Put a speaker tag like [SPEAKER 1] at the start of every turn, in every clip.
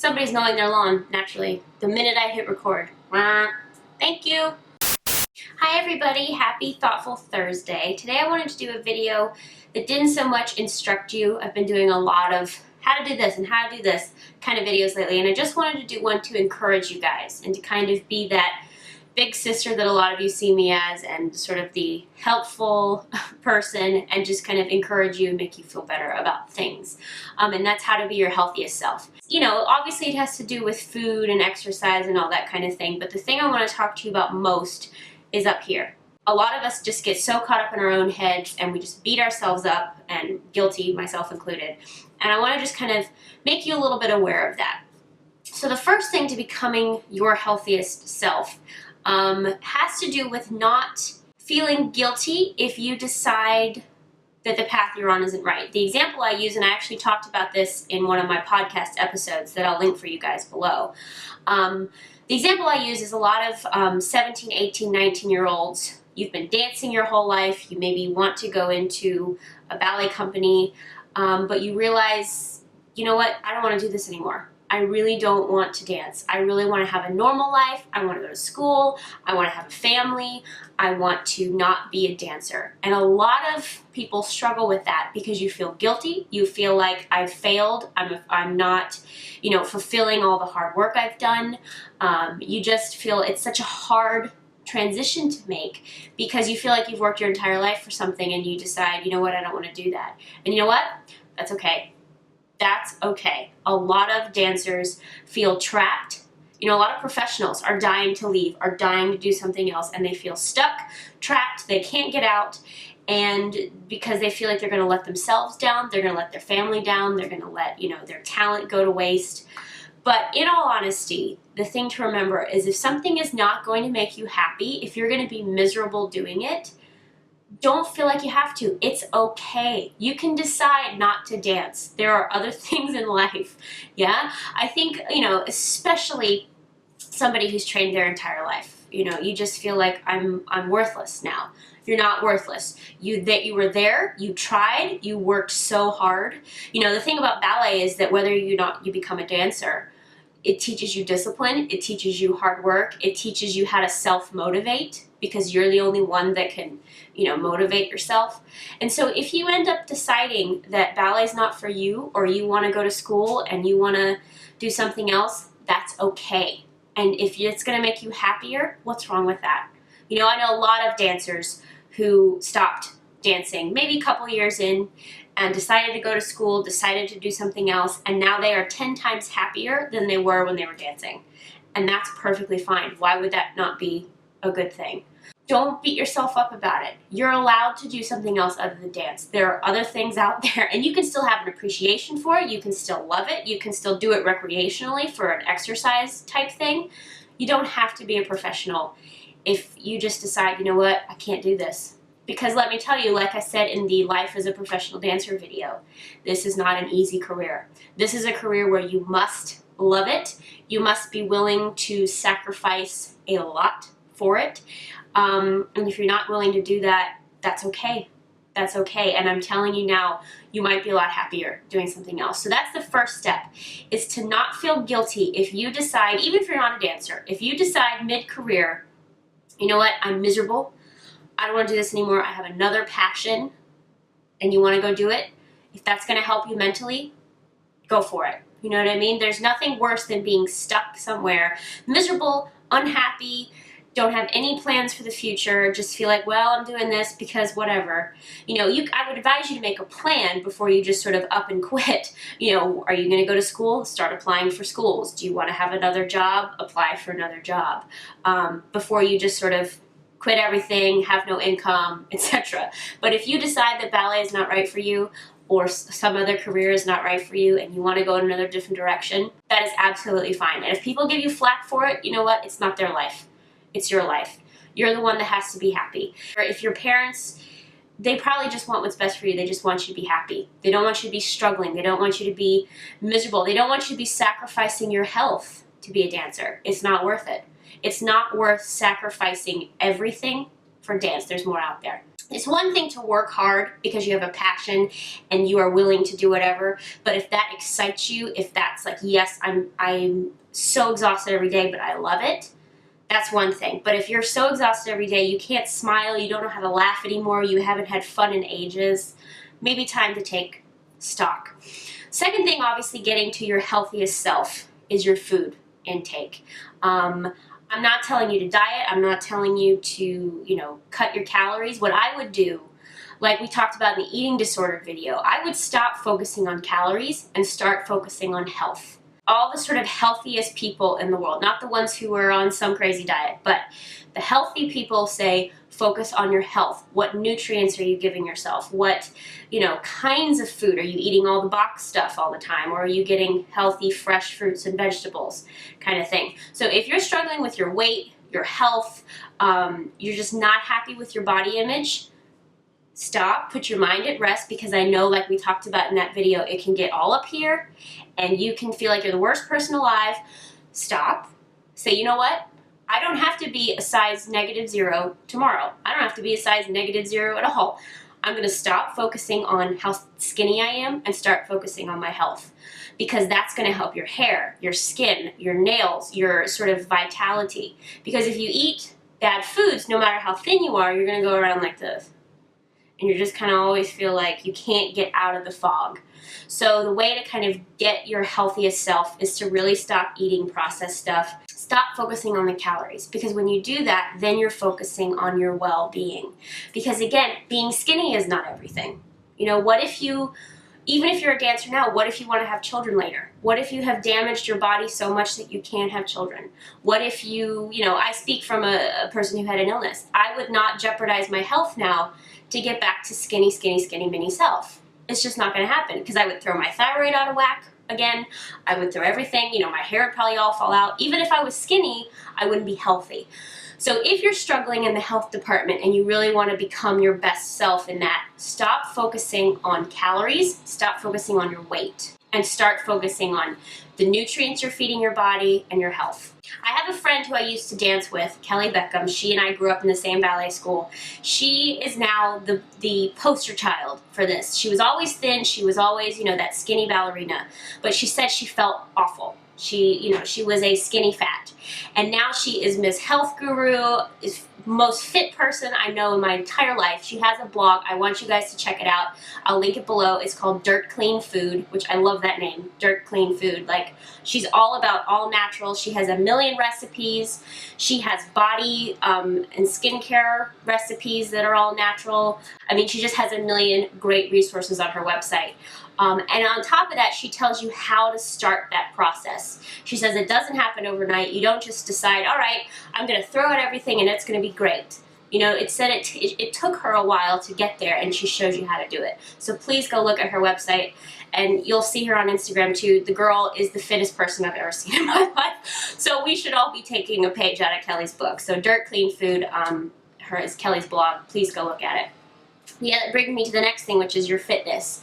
[SPEAKER 1] Somebody's mowing their lawn, naturally, the minute I hit record. Thank you. Hi everybody, happy Thoughtful Thursday. Today I wanted to do a video that didn't so much instruct you. I've been doing a lot of how to do this and how to do this kind of videos lately, and I just wanted to do one to encourage you guys and to kind of be that big sister that a lot of you see me as, and sort of the helpful person, and just kind of encourage you and make you feel better about things. And that's how to be your healthiest self. You know, obviously it has to do with food and exercise and all that kind of thing, but the thing I want to talk to you about most is up here. A lot of us just get so caught up in our own heads and we just beat ourselves up, and guilty, myself included. And I want to just kind of make you a little bit aware of that. So the first thing to becoming your healthiest self has to do with not feeling guilty if you decide that the path you're on isn't right. The example I use, and I actually talked about this in one of my podcast episodes that I'll link for you guys below. The example I use is a lot of 17, 18, 19-year-olds. You've been dancing your whole life. You maybe want to go into a ballet company, but you realize, you know what, I don't want to do this anymore. I really don't want to dance. I really want to have a normal life. I want to go to school. I want to have a family. I want to not be a dancer. And a lot of people struggle with that because you feel guilty. You feel like I've failed. I'm not, you know, fulfilling all the hard work I've done. You just feel it's such a hard transition to make because you feel like you've worked your entire life for something and you decide, you know what, I don't want to do that. And you know what? That's okay. That's okay. A lot of dancers feel trapped. You know, a lot of professionals are dying to leave, are dying to do something else, and they feel stuck, trapped, they can't get out, and because they feel like they're going to let themselves down, they're going to let their family down, they're going to let, you know, their talent go to waste. But in all honesty, the thing to remember is if something is not going to make you happy, if you're going to be miserable doing it, don't feel like you have to. It's okay. You can decide not to dance. There are other things in life. Yeah? I think, you know, especially somebody who's trained their entire life. You know, you just feel like I'm worthless now. You're not worthless. You were there, you tried, you worked so hard. You know, the thing about ballet is that whether you become a dancer, it teaches you discipline, it teaches you hard work, it teaches you how to self-motivate, because you're the only one that can, you know, motivate yourself. And so if you end up deciding that ballet's not for you, or you want to go to school and you want to do something else, that's okay. And if it's going to make you happier, what's wrong with that? You know, I know a lot of dancers who stopped dancing maybe a couple years in and decided to go to school, decided to do something else, and now they are 10 times happier than they were when they were dancing. And that's perfectly fine. Why would that not be a good thing? Don't beat yourself up about it. You're allowed to do something else other than dance. There are other things out there, and you can still have an appreciation for it. You can still love it. You can still do it recreationally for an exercise type thing. You don't have to be a professional if you just decide, you know what, I can't do this. Because let me tell you, like I said in the Life as a Professional Dancer video, this is not an easy career. This is a career where you must love it. You must be willing to sacrifice a lot for it. And if you're not willing to do that, that's okay. That's okay. And I'm telling you now, you might be a lot happier doing something else. So that's the first step, is to not feel guilty if you decide, even if you're not a dancer, if you decide mid-career, you know what, I'm miserable, I don't want to do this anymore, I have another passion, and you want to go do it, if that's going to help you mentally, go for it. You know what I mean? There's nothing worse than being stuck somewhere, miserable, unhappy, don't have any plans for the future, just feel like, well, I'm doing this because whatever. You know, I would advise you to make a plan before you just sort of up and quit. You know, are you going to go to school? Start applying for schools. Do you want to have another job? Apply for another job. Before you just sort of quit everything, have no income, etc. But if you decide that ballet is not right for you, or some other career is not right for you, and you want to go in another different direction, that is absolutely fine. And if people give you flack for it, you know what? It's not their life. It's your life. You're the one that has to be happy. Or if your parents, they probably just want what's best for you. They just want you to be happy. They don't want you to be struggling. They don't want you to be miserable. They don't want you to be sacrificing your health to be a dancer. It's not worth it. It's not worth sacrificing everything for dance. There's more out there. It's one thing to work hard because you have a passion and you are willing to do whatever, but if that excites you, if that's like, yes, I'm so exhausted every day, but I love it, that's one thing. But if you're so exhausted every day, you can't smile, you don't know how to laugh anymore, you haven't had fun in ages, maybe time to take stock. Second thing, obviously getting to your healthiest self is your food intake. I'm not telling you to diet. I'm not telling you to, cut your calories. What I would do, like we talked about in the eating disorder video, I would stop focusing on calories and start focusing on health. All the sort of healthiest people in the world, not the ones who are on some crazy diet, but the healthy people say, focus on your health. What nutrients are you giving yourself? What, kinds of food? Are you eating all the box stuff all the time? Or are you getting healthy, fresh fruits and vegetables kind of thing? So if you're struggling with your weight, your health, you're just not happy with your body image, stop, put your mind at rest, because I know, like we talked about in that video, it can get all up here and you can feel like you're the worst person alive. Stop. Say, you know what? I don't have to be a size -0 tomorrow. I don't have to be a size -0 at all. I'm going to stop focusing on how skinny I am and start focusing on my health, because that's going to help your hair, your skin, your nails, your sort of vitality. Because if you eat bad foods, no matter how thin you are, you're going to go around like this. And you're just kind of always feel like you can't get out of the fog. So the way to kind of get your healthiest self is to really stop eating processed stuff. Stop focusing on the calories, because when you do that, then you're focusing on your well-being. Because again, being skinny is not everything. What if even if you're a dancer now, what if you want to have children later? What if you have damaged your body so much that you can't have children? What if I speak from a person who had an illness. I would not jeopardize my health now to get back to skinny, skinny, skinny mini self. It's just not going to happen, because I would throw my thyroid out of whack again. I would throw everything, my hair would probably all fall out. Even if I was skinny, I wouldn't be healthy. So if you're struggling in the health department and you really want to become your best self in that, stop focusing on calories, stop focusing on your weight, and start focusing on the nutrients you're feeding your body and your health. I have a friend who I used to dance with, Kelly Beckham. She and I grew up in the same ballet school. She is now the poster child for this. She was always thin. She was always, that skinny ballerina. But she said she felt awful. She was a skinny fat. And now she is Miss Health Guru, is most fit person I know in my entire life. She has a blog. I want you guys to check it out. I'll link it below. It's called Dirt Clean Food, which I love that name, Dirt Clean Food. Like, she's all about all natural. She has a million recipes. She has body and skincare recipes that are all natural. I mean, she just has a million great resources on her website. And on top of that, she tells you how to start that process. She says it doesn't happen overnight. You don't just decide, all right, I'm going to throw out everything and it's going to be great. It said it took her a while to get there, and she shows you how to do it. So please go look at her website, and you'll see her on Instagram too. The girl is the fittest person I've ever seen in my life. So we should all be taking a page out of Kelly's book. So Dirt Clean Food, her is Kelly's blog. Please go look at it. Yeah, that brings me to the next thing, which is your fitness.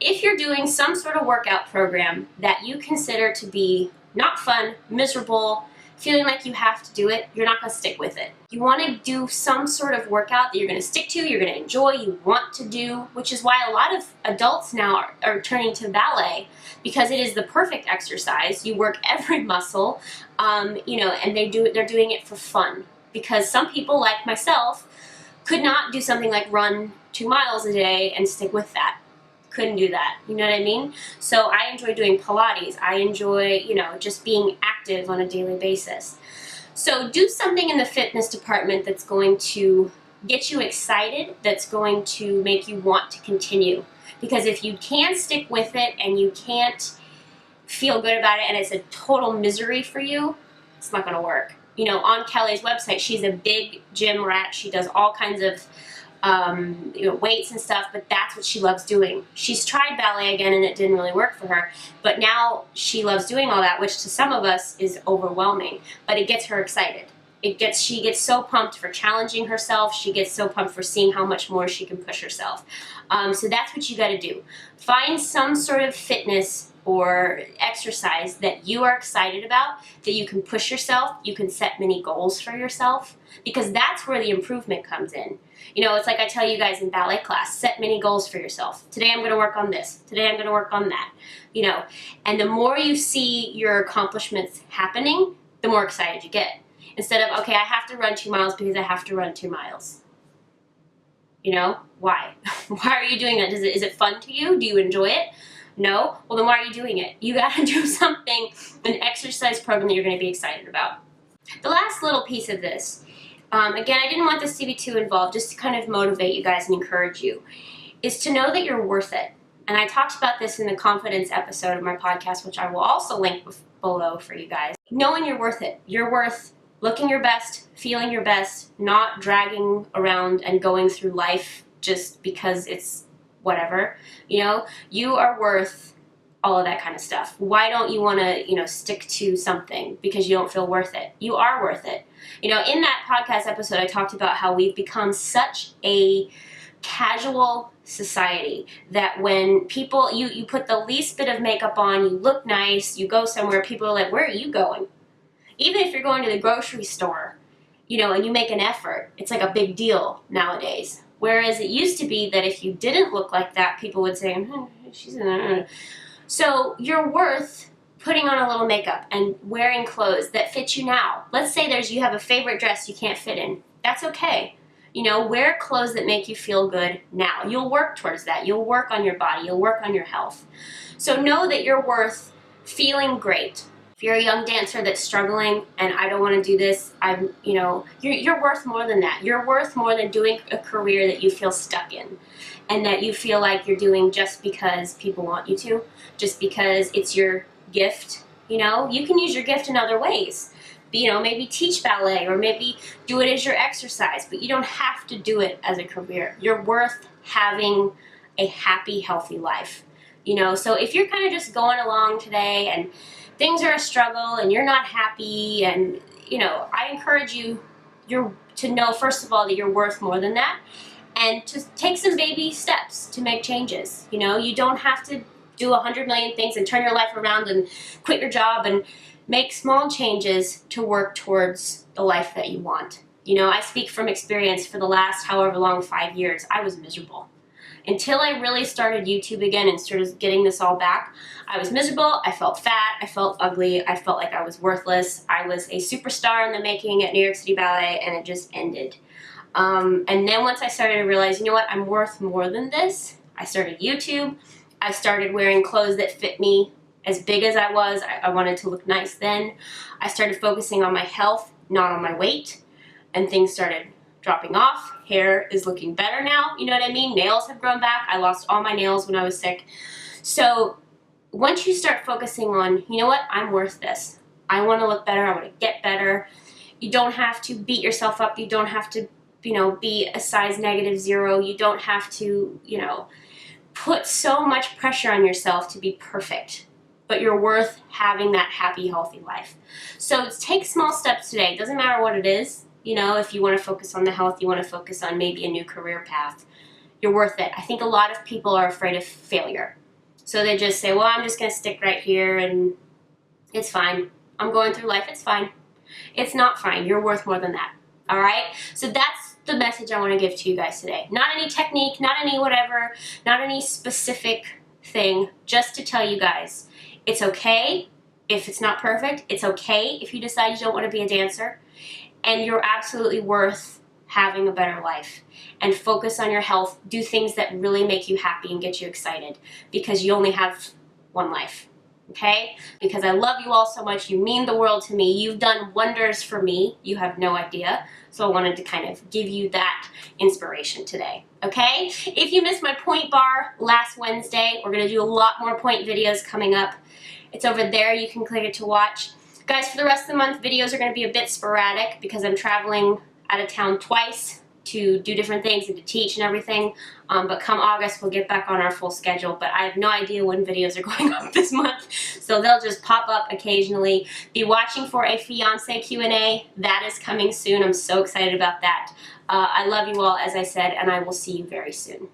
[SPEAKER 1] If you're doing some sort of workout program that you consider to be not fun, miserable, feeling like you have to do it, you're not going to stick with it. You want to do some sort of workout that you're going to stick to, you're going to enjoy, you want to do, which is why a lot of adults now are turning to ballet, because it is the perfect exercise. You work every muscle, and they're doing it for fun. Because some people, like myself, could not do something like run 2 miles a day and stick with that. Couldn't do that. You know what I mean? So I enjoy doing Pilates. I enjoy, just being active on a daily basis. So do something in the fitness department that's going to get you excited, that's going to make you want to continue. Because if you can't stick with it and you can't feel good about it and it's a total misery for you, it's not going to work. On Kelly's website, she's a big gym rat. She does all kinds of weights and stuff, but that's what she loves doing. She's tried ballet again and it didn't really work for her, but now she loves doing all that, which to some of us is overwhelming, but it gets her excited. She gets so pumped for challenging herself. She gets so pumped for seeing how much more she can push herself. So that's what you got to do. Find some sort of fitness or exercise that you are excited about, that you can push yourself. You can set many goals for yourself, because that's where the improvement comes in. You know, it's like I tell you guys in ballet class, set many goals for yourself. Today I'm going to work on this. Today I'm going to work on that. You know, and the more you see your accomplishments happening, the more excited you get. Instead of, okay, I have to run 2 miles because I have to run 2 miles. You know, why? Why are you doing that? Is it fun to you? Do you enjoy it? No? Well, then why are you doing it? You got to do something, an exercise program that you're going to be excited about. The last little piece of this, again, I didn't want this to be too involved, just to kind of motivate you guys and encourage you, is to know that you're worth it. And I talked about this in the confidence episode of my podcast, which I will also link below for you guys. Knowing you're worth it. You're worth looking your best, feeling your best, not dragging around and going through life just because it's whatever. You know, you are worth all of that kind of stuff. Why don't you want to, you know, stick to something because you don't feel worth it? You are worth it. You know, in that podcast episode, I talked about how we've become such a casual society that when people, you put the least bit of makeup on, you look nice, you go somewhere, people are like, where are you going? Even if you're going to the grocery store, you know, and you make an effort, it's like a big deal nowadays. Whereas it used to be that if you didn't look like that, people would say, she's in. So you're worth putting on a little makeup and wearing clothes that fit you now. Let's say you have a favorite dress you can't fit in. That's okay. You know, wear clothes that make you feel good now. You'll work towards that. You'll work on your body. You'll work on your health. So know that you're worth feeling great. If you're a young dancer that's struggling and I don't want to do this, you know, you're worth more than that. You're worth more than doing a career that you feel stuck in and that you feel like you're doing just because people want you to, just because it's your gift. You know, you can use your gift in other ways. You know, maybe teach ballet or maybe do it as your exercise, but you don't have to do it as a career. You're worth having a happy, healthy life. You know, so if you're kind of just going along today and things are a struggle and you're not happy, and, you know, I encourage you to know, first of all, that you're worth more than that, and to take some baby steps to make changes. You know, you don't have to do 100 million things and turn your life around and quit your job, and make small changes to work towards the life that you want. You know, I speak from experience. For the last however long, 5 years, I was miserable. Until I really started YouTube again and started getting this all back, I was miserable, I felt fat, I felt ugly, I felt like I was worthless. I was a superstar in the making at New York City Ballet, and it just ended. And then once I started to realize, you know what, I'm worth more than this, I started YouTube. I started wearing clothes that fit me. As big as I was, I wanted to look nice then. I started focusing on my health, not on my weight, and things started dropping off. Hair is looking better now, you know what I mean? Nails have grown back. I lost all my nails when I was sick. So once you start focusing on, you know what, I'm worth this. I want to look better. I want to get better. You don't have to beat yourself up. You don't have to, you know, be a size -0. You don't have to, you know, put so much pressure on yourself to be perfect. But you're worth having that happy, healthy life. So take small steps today. It doesn't matter what it is. You know, if you want to focus on the health, you want to focus on maybe a new career path, you're worth it. I think a lot of people are afraid of failure. So they just say, well, I'm just going to stick right here and it's fine. I'm going through life. It's fine. It's not fine. You're worth more than that. All right? So that's the message I want to give to you guys today. Not any technique, not any whatever, not any specific thing, just to tell you guys, it's okay if it's not perfect. It's okay if you decide you don't want to be a dancer. And you're absolutely worth having a better life. And focus on your health. Do things that really make you happy and get you excited, because you only have one life. Okay? Because I love you all so much. You mean the world to me. You've done wonders for me. You have no idea. So I wanted to kind of give you that inspiration today. Okay? If you missed my point bar last Wednesday, we're going to do a lot more point videos coming up. It's over there. You can click it to watch. Guys, for the rest of the month, videos are going to be a bit sporadic because I'm traveling out of town twice to do different things and to teach and everything. But come August, we'll get back on our full schedule. But I have no idea when videos are going up this month, so they'll just pop up occasionally. Be watching for a fiance Q&A. That is coming soon. I'm so excited about that. I love you all, as I said, and I will see you very soon.